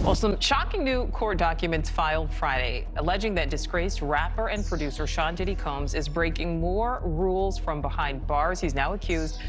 Well, some shocking new court documents filed Friday alleging that disgraced rapper and producer Sean Diddy Combs is breaking more rules from behind bars. He's now accused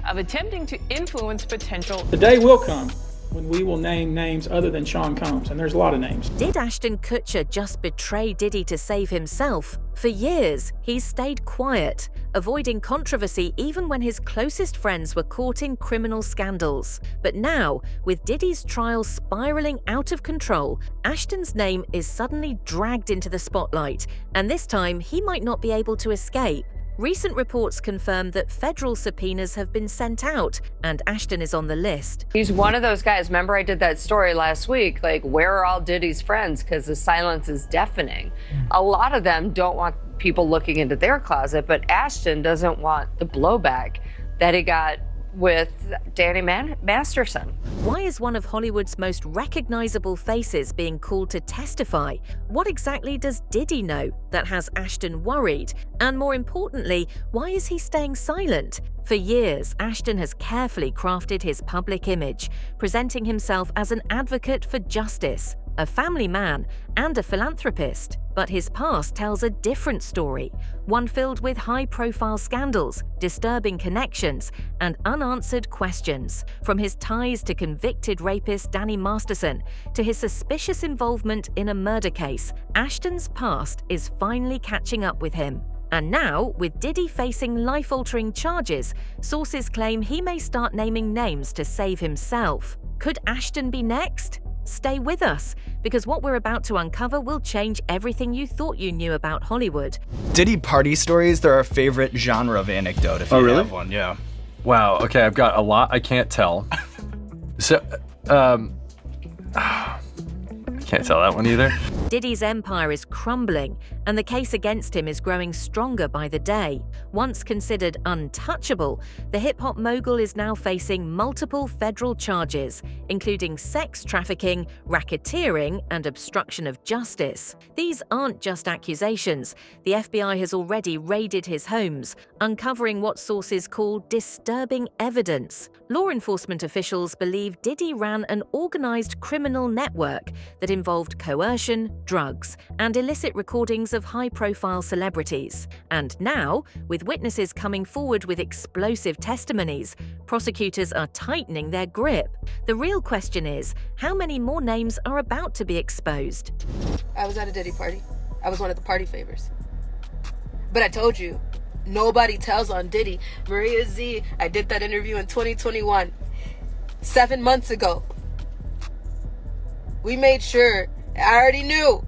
of attempting to influence potential. The day will come when we will name names other than Sean Combs, and there's a lot of names. Did Ashton Kutcher just betray Diddy to save himself? For years, he's stayed quiet, avoiding controversy even when his closest friends were caught in criminal scandals. But now, with Diddy's trial spiraling out of control, Ashton's name is suddenly dragged into the spotlight, and this time he might not be able to escape. Recent reports confirm that federal subpoenas have been sent out, and Ashton is on the list. He's one of those guys. Remember, I did that story last week, like, where are all Diddy's friends? Because the silence is deafening. A lot of them don't want people looking into their closet, but Ashton doesn't want the blowback that he got with Danny Masterson. Why is one of Hollywood's most recognizable faces being called to testify? What exactly does Diddy know that has Ashton worried? And more importantly, why is he staying silent? For years, Ashton has carefully crafted his public image, presenting himself as an advocate for justice, a family man, and a philanthropist. But his past tells a different story, one filled with high-profile scandals, disturbing connections, and unanswered questions. From his ties to convicted rapist Danny Masterson to his suspicious involvement in a murder case, Ashton's past is finally catching up with him. And now, with Diddy facing life-altering charges, sources claim he may start naming names to save himself. Could Ashton be next? Stay with us, because what we're about to uncover will change everything you thought you knew about Hollywood. Diddy party stories, they're our favorite genre of anecdote, if you really? have one, yeah. Wow, okay, I've got a lot I can't tell. So, I can't tell that one either. Diddy's empire is crumbling, and the case against him is growing stronger by the day. Once considered untouchable, the hip-hop mogul is now facing multiple federal charges, including sex trafficking, racketeering, and obstruction of justice. These aren't just accusations. The FBI has already raided his homes, uncovering what sources call disturbing evidence. Law enforcement officials believe Diddy ran an organized criminal network that involved coercion, drugs, and illicit recordings of high-profile celebrities. And now, with witnesses coming forward with explosive testimonies, prosecutors are tightening their grip. The real question is, how many more names are about to be exposed? I was at a Diddy party. I was one of the party favors. But I told you, nobody tells on Diddy. Maria Z, I did that interview in 2021, 7 months ago. We made sure, I already knew,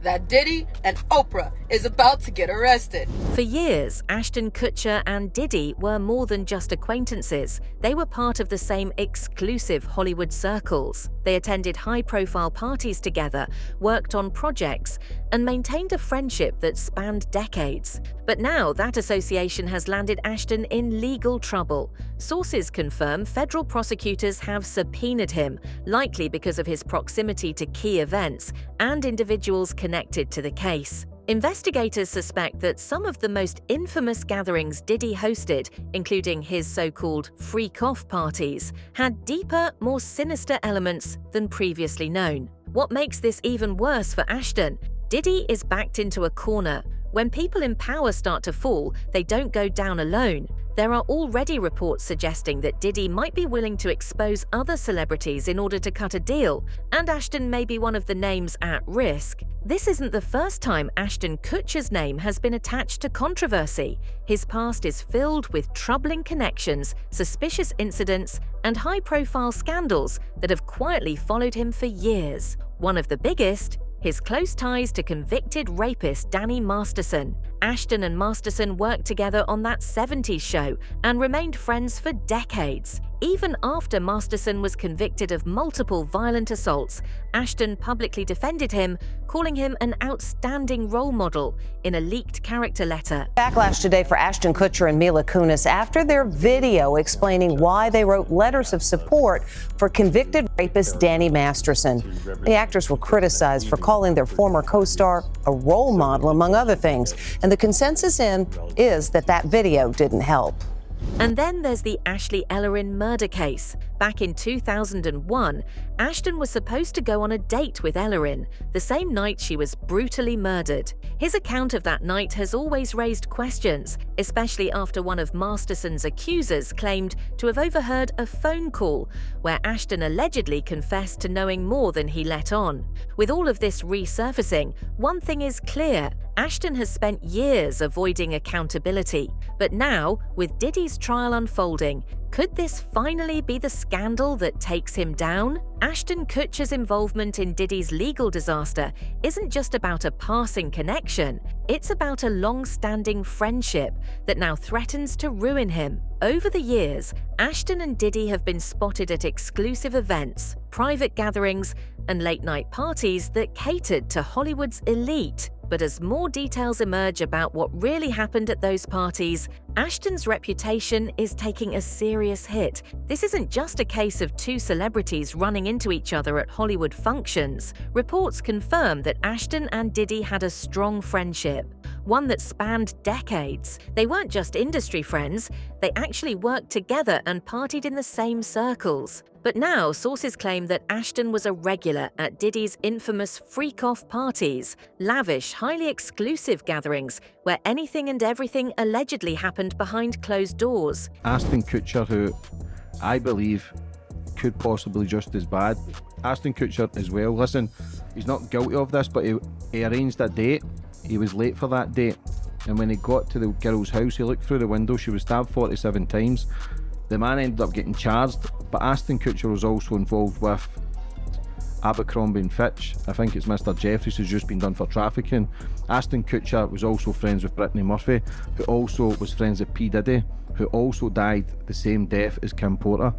that Diddy and Oprah is about to get arrested. For years, Ashton Kutcher and Diddy were more than just acquaintances. They were part of the same exclusive Hollywood circles. They attended high-profile parties together, worked on projects, and maintained a friendship that spanned decades. But now that association has landed Ashton in legal trouble. Sources confirm federal prosecutors have subpoenaed him, likely because of his proximity to key events and individuals connected to the case. Investigators suspect that some of the most infamous gatherings Diddy hosted, including his so-called freak-off parties, had deeper, more sinister elements than previously known. What makes this even worse for Ashton? Diddy is backed into a corner. When people in power start to fall, they don't go down alone. There are already reports suggesting that Diddy might be willing to expose other celebrities in order to cut a deal, and Ashton may be one of the names at risk. This isn't the first time Ashton Kutcher's name has been attached to controversy. His past is filled with troubling connections, suspicious incidents, and high-profile scandals that have quietly followed him for years. One of the biggest, his close ties to convicted rapist Danny Masterson. Ashton and Masterson worked together on that 70s show and remained friends for decades. Even after Masterson was convicted of multiple violent assaults, Ashton publicly defended him, calling him an outstanding role model in a leaked character letter. Backlash today for Ashton Kutcher and Mila Kunis after their video explaining why they wrote letters of support for convicted rapist Danny Masterson. The actors were criticized for calling their former co-star a role model, among other things. And the consensus is that video didn't help. And then there's the Ashley Ellerin murder case. Back in 2001, Ashton was supposed to go on a date with Ellerin, the same night she was brutally murdered. His account of that night has always raised questions, especially after one of Masterson's accusers claimed to have overheard a phone call where Ashton allegedly confessed to knowing more than he let on. With all of this resurfacing, one thing is clear: Ashton has spent years avoiding accountability. But now, with Diddy's trial unfolding, could this finally be the scandal that takes him down? Ashton Kutcher's involvement in Diddy's legal disaster isn't just about a passing connection, it's about a long-standing friendship that now threatens to ruin him. Over the years, Ashton and Diddy have been spotted at exclusive events, private gatherings, and late-night parties that catered to Hollywood's elite. But as more details emerge about what really happened at those parties, Ashton's reputation is taking a serious hit. This isn't just a case of two celebrities running into each other at Hollywood functions. Reports confirm that Ashton and Diddy had a strong friendship, one that spanned decades. They weren't just industry friends, they actually worked together and partied in the same circles. But now, sources claim that Ashton was a regular at Diddy's infamous freak-off parties, lavish, highly exclusive gatherings where anything and everything allegedly happened behind closed doors. Ashton Kutcher, who I believe could possibly just as bad. Ashton Kutcher as well, listen, he's not guilty of this, but he arranged a date. He was late for that date, and when he got to the girl's house, he looked through the window. She was stabbed 47 times. The man ended up getting charged, but Ashton Kutcher was also involved with Abercrombie & Fitch. I think it's Mr. Jeffries who's just been done for trafficking. Ashton Kutcher was also friends with Brittany Murphy, who also was friends with P. Diddy, who also died the same death as Kim Porter.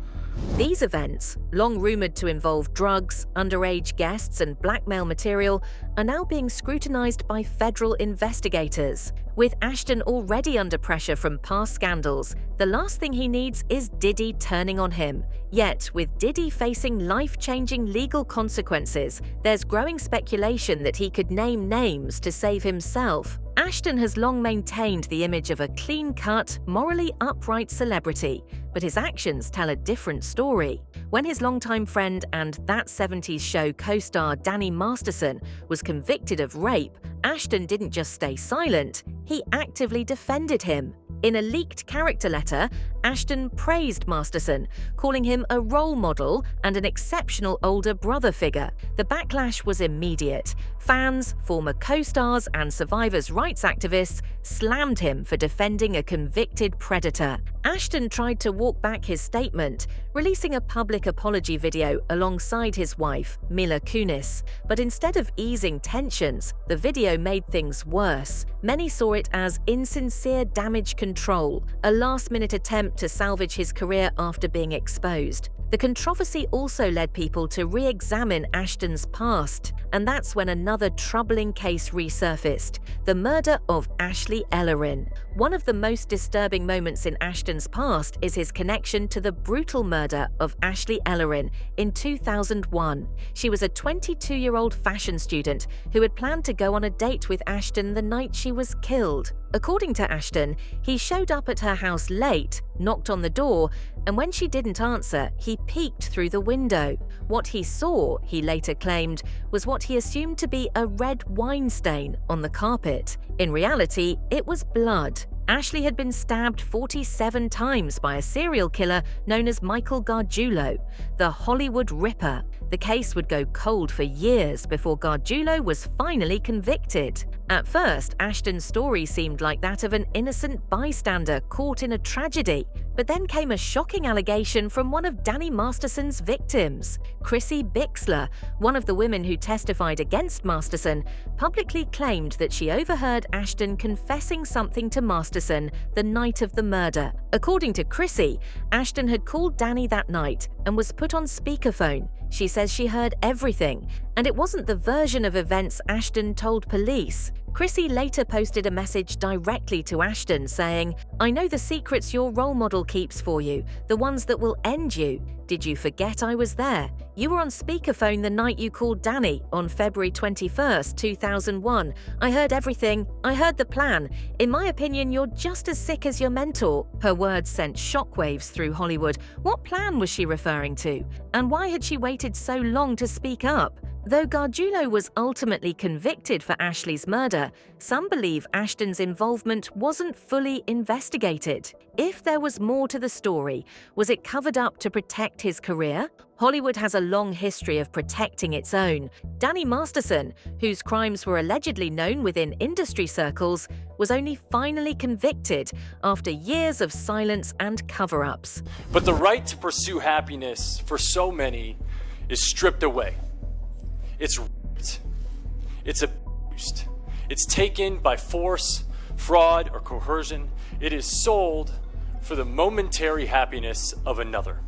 These events, long rumoured to involve drugs, underage guests and blackmail material, are now being scrutinised by federal investigators. With Ashton already under pressure from past scandals, the last thing he needs is Diddy turning on him. Yet, with Diddy facing life-changing legal consequences, there's growing speculation that he could name names to save himself. Ashton has long maintained the image of a clean-cut, morally upright celebrity, but his actions tell a different story. When his longtime friend and That 70s Show co-star Danny Masterson was convicted of rape, Ashton didn't just stay silent, he actively defended him. In a leaked character letter, Ashton praised Masterson, calling him a role model and an exceptional older brother figure. The backlash was immediate. Fans, former co-stars, and survivors' rights activists slammed him for defending a convicted predator. Ashton tried to walk back his statement, releasing a public apology video alongside his wife, Mila Kunis. But instead of easing tensions, the video made things worse. Many saw it as insincere damage control, a last-minute attempt to salvage his career after being exposed. The controversy also led people to re-examine Ashton's past, and that's when another troubling case resurfaced: the murder of Ashley Ellerin. One of the most disturbing moments in Ashton's past is his connection to the brutal murder of Ashley Ellerin in 2001. She was a 22-year-old fashion student who had planned to go on a date with Ashton the night she was killed. According to Ashton, he showed up at her house late, knocked on the door, and when she didn't answer, he peeked through the window. What he saw, he later claimed, was what he assumed to be a red wine stain on the carpet. In reality, it was blood. Ashley had been stabbed 47 times by a serial killer known as Michael Gargiulo, the Hollywood Ripper. The case would go cold for years before Gargiulo was finally convicted. At first, Ashton's story seemed like that of an innocent bystander caught in a tragedy, but then came a shocking allegation from one of Danny Masterson's victims. Chrissy Bixler, one of the women who testified against Masterson, publicly claimed that she overheard Ashton confessing something to Masterson the night of the murder. According to Chrissy, Ashton had called Danny that night and was put on speakerphone. She says she heard everything, and it wasn't the version of events Ashton told police. Chrissy later posted a message directly to Ashton saying, "I know the secrets your role model keeps for you, the ones that will end you. Did you forget I was there? You were on speakerphone the night you called Danny on February 21st, 2001. I heard everything. I heard the plan. In my opinion, you're just as sick as your mentor." Her words sent shockwaves through Hollywood. What plan was she referring to? And why had she waited so long to speak up? Though Gargiulo was ultimately convicted for Ashley's murder, some believe Ashton's involvement wasn't fully investigated. If there was more to the story, was it covered up to protect his career? Hollywood has a long history of protecting its own. Danny Masterson, whose crimes were allegedly known within industry circles, was only finally convicted after years of silence and cover-ups. But the right to pursue happiness for so many is stripped away. It's raped. It's abused. It's taken by force, fraud, or coercion. It is sold for the momentary happiness of another.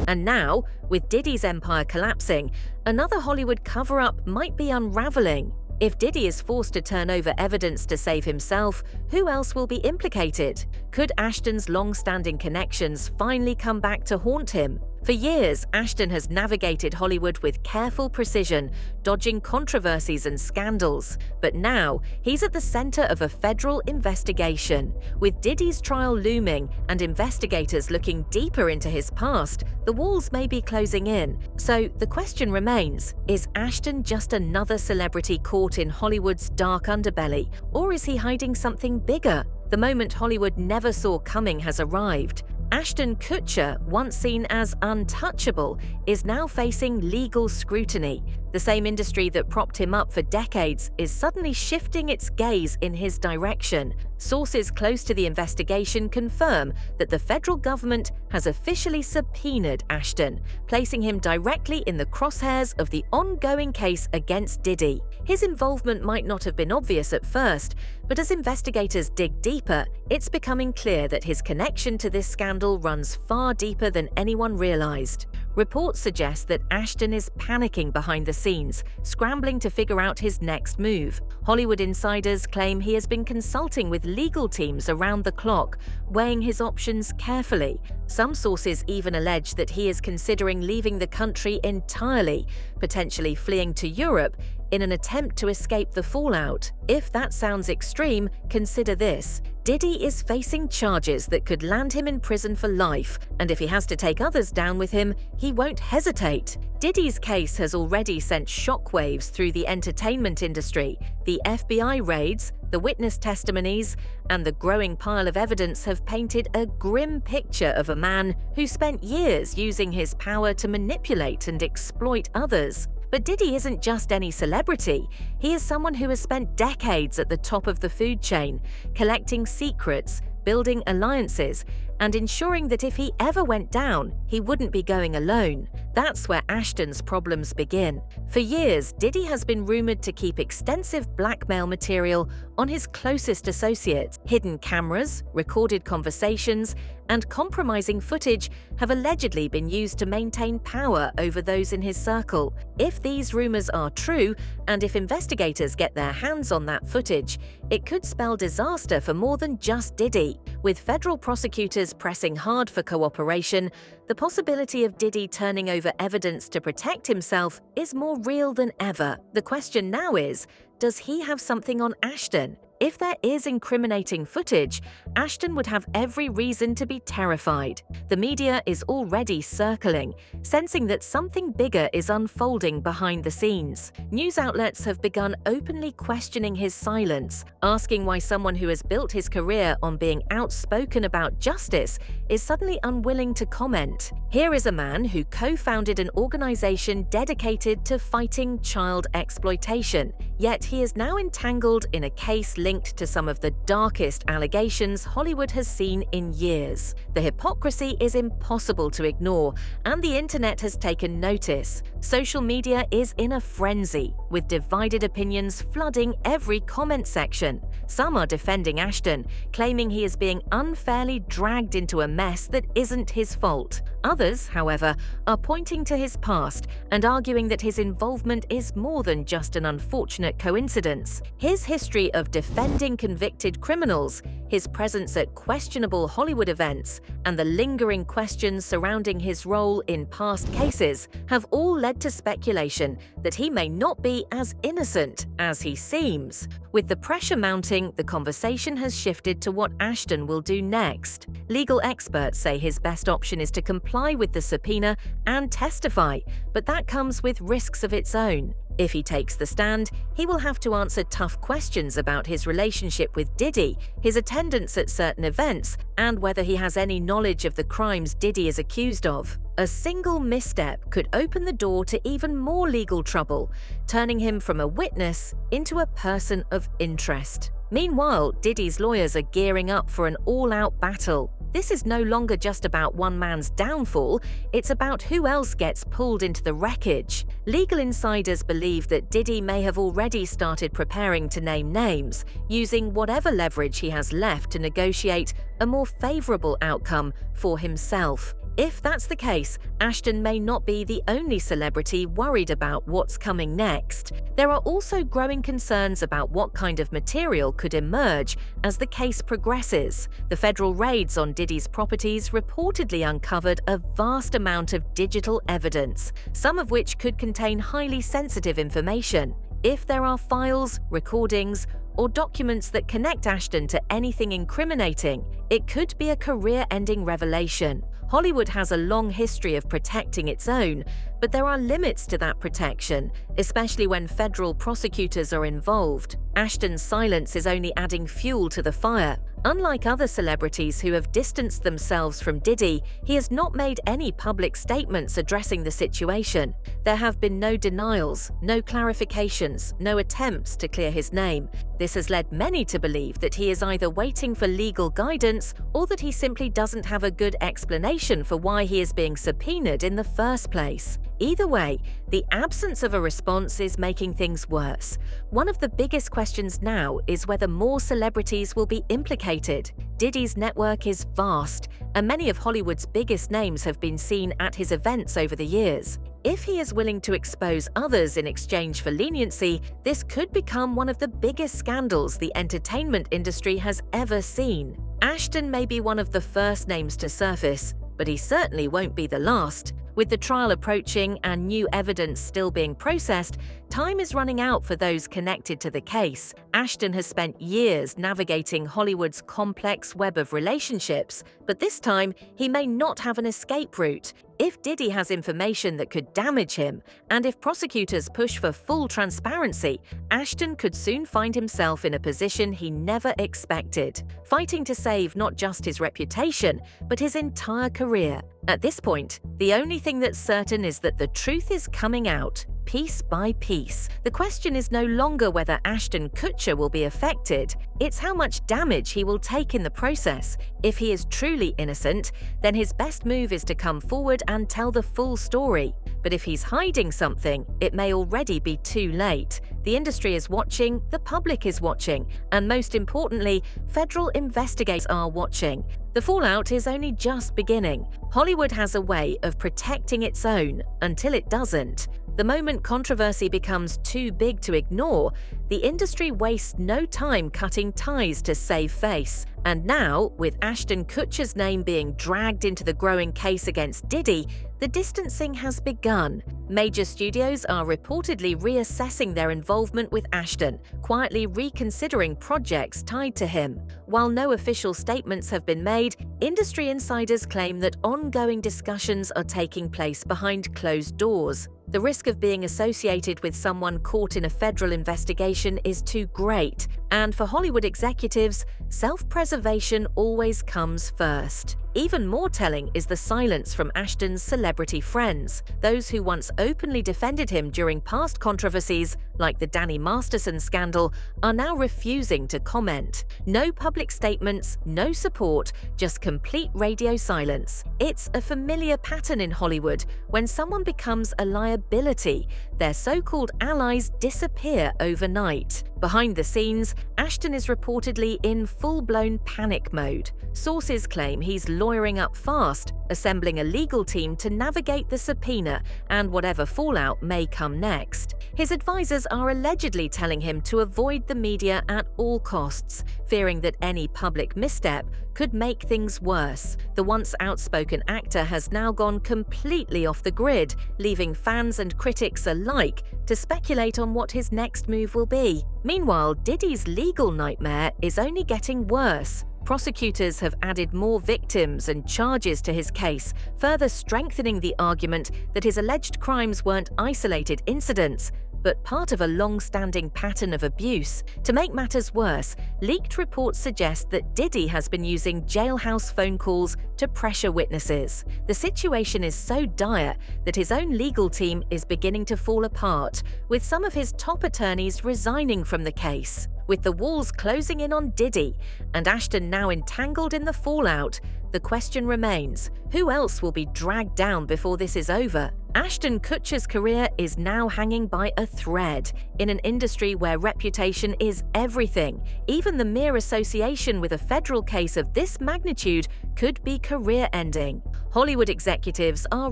And now, with Diddy's empire collapsing, another Hollywood cover-up might be unraveling. If Diddy is forced to turn over evidence to save himself, who else will be implicated? Could Ashton's long-standing connections finally come back to haunt him? For years, Ashton has navigated Hollywood with careful precision, dodging controversies and scandals. But now, he's at the center of a federal investigation. With Diddy's trial looming and investigators looking deeper into his past, the walls may be closing in. So the question remains, is Ashton just another celebrity caught in Hollywood's dark underbelly, or is he hiding something bigger? The moment Hollywood never saw coming has arrived. Ashton Kutcher, once seen as untouchable, is now facing legal scrutiny. The same industry that propped him up for decades is suddenly shifting its gaze in his direction. Sources close to the investigation confirm that the federal government has officially subpoenaed Ashton, placing him directly in the crosshairs of the ongoing case against Diddy. His involvement might not have been obvious at first, but as investigators dig deeper, it's becoming clear that his connection to this scandal runs far deeper than anyone realized. Reports suggest that Ashton is panicking behind the scenes, scrambling to figure out his next move. Hollywood insiders claim he has been consulting with legal teams around the clock, weighing his options carefully. Some sources even allege that he is considering leaving the country entirely, potentially fleeing to Europe in an attempt to escape the fallout. If that sounds extreme, consider this. Diddy is facing charges that could land him in prison for life, and if he has to take others down with him, he won't hesitate. Diddy's case has already sent shockwaves through the entertainment industry. The FBI raids, the witness testimonies, and the growing pile of evidence have painted a grim picture of a man who spent years using his power to manipulate and exploit others. But Diddy isn't just any celebrity. He is someone who has spent decades at the top of the food chain, collecting secrets, building alliances, and ensuring that if he ever went down, he wouldn't be going alone. That's where Ashton's problems begin. For years, Diddy has been rumored to keep extensive blackmail material on his closest associates. Hidden cameras, recorded conversations, and compromising footage have allegedly been used to maintain power over those in his circle. If these rumors are true, and if investigators get their hands on that footage, it could spell disaster for more than just Diddy. With federal prosecutors pressing hard for cooperation, the possibility of Diddy turning over evidence to protect himself is more real than ever. The question now is, does he have something on Ashton? If there is incriminating footage, Ashton would have every reason to be terrified. The media is already circling, sensing that something bigger is unfolding behind the scenes. News outlets have begun openly questioning his silence, asking why someone who has built his career on being outspoken about justice is suddenly unwilling to comment. Here is a man who co-founded an organization dedicated to fighting child exploitation, yet he is now entangled in a case linked to some of the darkest allegations Hollywood has seen in years. The hypocrisy is impossible to ignore, and the internet has taken notice. Social media is in a frenzy, with divided opinions flooding every comment section. Some are defending Ashton, claiming he is being unfairly dragged into a mess that isn't his fault. Others, however, are pointing to his past and arguing that his involvement is more than just an unfortunate unfortunate coincidence. His history of defending convicted criminals, his presence at questionable Hollywood events, and the lingering questions surrounding his role in past cases have all led to speculation that he may not be as innocent as he seems. With the pressure mounting, the conversation has shifted to what Ashton will do next. Legal experts say his best option is to comply with the subpoena and testify, but that comes with risks of its own. If he takes the stand, he will have to answer tough questions about his relationship with Diddy, his attendance at certain events, and whether he has any knowledge of the crimes Diddy is accused of. A single misstep could open the door to even more legal trouble, turning him from a witness into a person of interest. Meanwhile, Diddy's lawyers are gearing up for an all-out battle. This is no longer just about one man's downfall, it's about who else gets pulled into the wreckage. Legal insiders believe that Diddy may have already started preparing to name names, using whatever leverage he has left to negotiate a more favorable outcome for himself. If that's the case, Ashton may not be the only celebrity worried about what's coming next. There are also growing concerns about what kind of material could emerge as the case progresses. The federal raids on Diddy's properties reportedly uncovered a vast amount of digital evidence, some of which could contain highly sensitive information. If there are files, recordings, or documents that connect Ashton to anything incriminating, it could be a career-ending revelation. Hollywood has a long history of protecting its own, but there are limits to that protection, especially when federal prosecutors are involved. Ashton's silence is only adding fuel to the fire. Unlike other celebrities who have distanced themselves from Diddy, he has not made any public statements addressing the situation. There have been no denials, no clarifications, no attempts to clear his name. This has led many to believe that he is either waiting for legal guidance or that he simply doesn't have a good explanation for why he is being subpoenaed in the first place. Either way, the absence of a response is making things worse. One of the biggest questions now is whether more celebrities will be implicated. Diddy's network is vast, and many of Hollywood's biggest names have been seen at his events over the years. If he is willing to expose others in exchange for leniency, this could become one of the biggest scandals the entertainment industry has ever seen. Ashton may be one of the first names to surface, but he certainly won't be the last. With the trial approaching and new evidence still being processed, time is running out for those connected to the case. Ashton has spent years navigating Hollywood's complex web of relationships, but this time he may not have an escape route. If Diddy has information that could damage him, and if prosecutors push for full transparency, Ashton could soon find himself in a position he never expected, fighting to save not just his reputation, but his entire career. At this point, the only thing that's certain is that the truth is coming out, piece by piece. The question is no longer whether Ashton Kutcher will be affected, it's how much damage he will take in the process. If he is truly innocent, then his best move is to come forward and tell the full story. But if he's hiding something, it may already be too late. The industry is watching, the public is watching, and most importantly, federal investigators are watching. The fallout is only just beginning. Hollywood has a way of protecting its own until it doesn't. The moment controversy becomes too big to ignore, the industry wastes no time cutting ties to save face. And now, with Ashton Kutcher's name being dragged into the growing case against Diddy, the distancing has begun. Major studios are reportedly reassessing their involvement with Ashton, quietly reconsidering projects tied to him. While no official statements have been made, industry insiders claim that ongoing discussions are taking place behind closed doors. The risk of being associated with someone caught in a federal investigation is too great, and for Hollywood executives, self-preservation always comes first. Even more telling is the silence from Ashton's celebrity friends. Those who once openly defended him during past controversies, like the Danny Masterson scandal, are now refusing to comment. No public statements, no support, just complete radio silence. It's a familiar pattern in Hollywood. When someone becomes a liability, their so-called allies disappear overnight. Behind the scenes, Ashton is reportedly in full-blown panic mode. Sources claim he's lawyering up fast, assembling a legal team to navigate the subpoena and whatever fallout may come next. His advisors are allegedly telling him to avoid the media at all costs, fearing that any public misstep could make things worse. The once outspoken actor has now gone completely off the grid, leaving fans and critics alike to speculate on what his next move will be. Meanwhile, Diddy's legal nightmare is only getting worse. Prosecutors have added more victims and charges to his case, further strengthening the argument that his alleged crimes weren't isolated incidents, but part of a long-standing pattern of abuse. To make matters worse, leaked reports suggest that Diddy has been using jailhouse phone calls to pressure witnesses. The situation is so dire that his own legal team is beginning to fall apart, with some of his top attorneys resigning from the case. With the walls closing in on Diddy and Ashton now entangled in the fallout, the question remains, who else will be dragged down before this is over? Ashton Kutcher's career is now hanging by a thread in an industry where reputation is everything. Even the mere association with a federal case of this magnitude could be career-ending. Hollywood executives are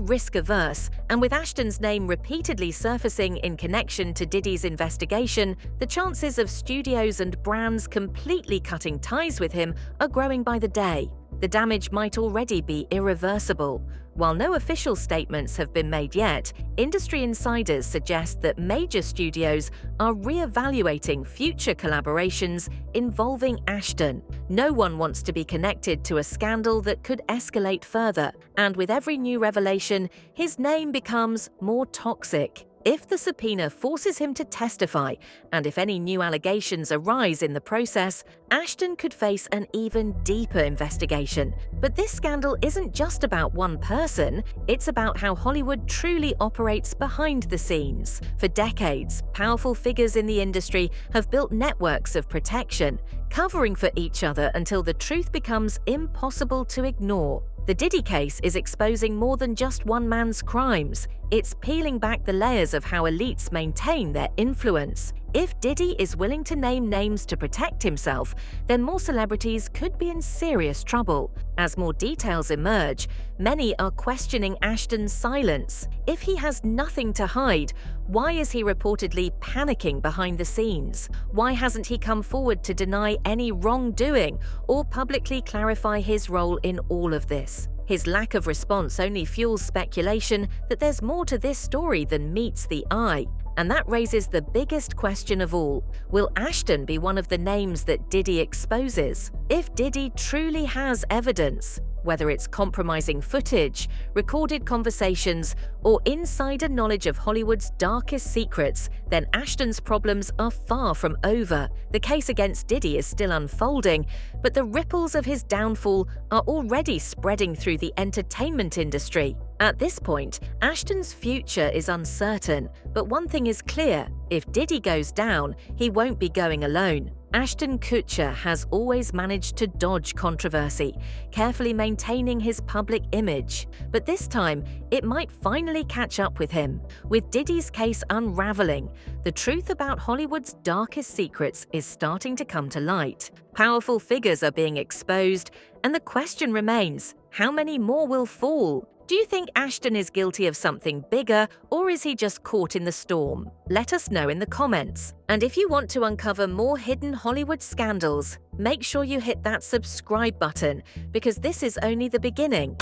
risk-averse, and with Ashton's name repeatedly surfacing in connection to Diddy's investigation, the chances of studios and brands completely cutting ties with him are growing by the day. The damage might already be irreversible. While no official statements have been made yet, industry insiders suggest that major studios are re-evaluating future collaborations involving Ashton. No one wants to be connected to a scandal that could escalate further, and with every new revelation, his name becomes more toxic. If the subpoena forces him to testify, and if any new allegations arise in the process, Ashton could face an even deeper investigation. But this scandal isn't just about one person, it's about how Hollywood truly operates behind the scenes. For decades, powerful figures in the industry have built networks of protection, covering for each other until the truth becomes impossible to ignore. The Diddy case is exposing more than just one man's crimes. It's peeling back the layers of how elites maintain their influence. If Diddy is willing to name names to protect himself, then more celebrities could be in serious trouble. As more details emerge, many are questioning Ashton's silence. If he has nothing to hide, why is he reportedly panicking behind the scenes? Why hasn't he come forward to deny any wrongdoing or publicly clarify his role in all of this? His lack of response only fuels speculation that there's more to this story than meets the eye. And that raises the biggest question of all. Will Ashton be one of the names that Diddy exposes? If Diddy truly has evidence, whether it's compromising footage, recorded conversations, or insider knowledge of Hollywood's darkest secrets, then Ashton's problems are far from over. The case against Diddy is still unfolding, but the ripples of his downfall are already spreading through the entertainment industry. At this point, Ashton's future is uncertain, but one thing is clear: if Diddy goes down, he won't be going alone. Ashton Kutcher has always managed to dodge controversy, carefully maintaining his public image. But this time, it might finally catch up with him. With Diddy's case unraveling, the truth about Hollywood's darkest secrets is starting to come to light. Powerful figures are being exposed, and the question remains, how many more will fall? Do you think Ashton is guilty of something bigger, or is he just caught in the storm? Let us know in the comments. And if you want to uncover more hidden Hollywood scandals, make sure you hit that subscribe button, because this is only the beginning.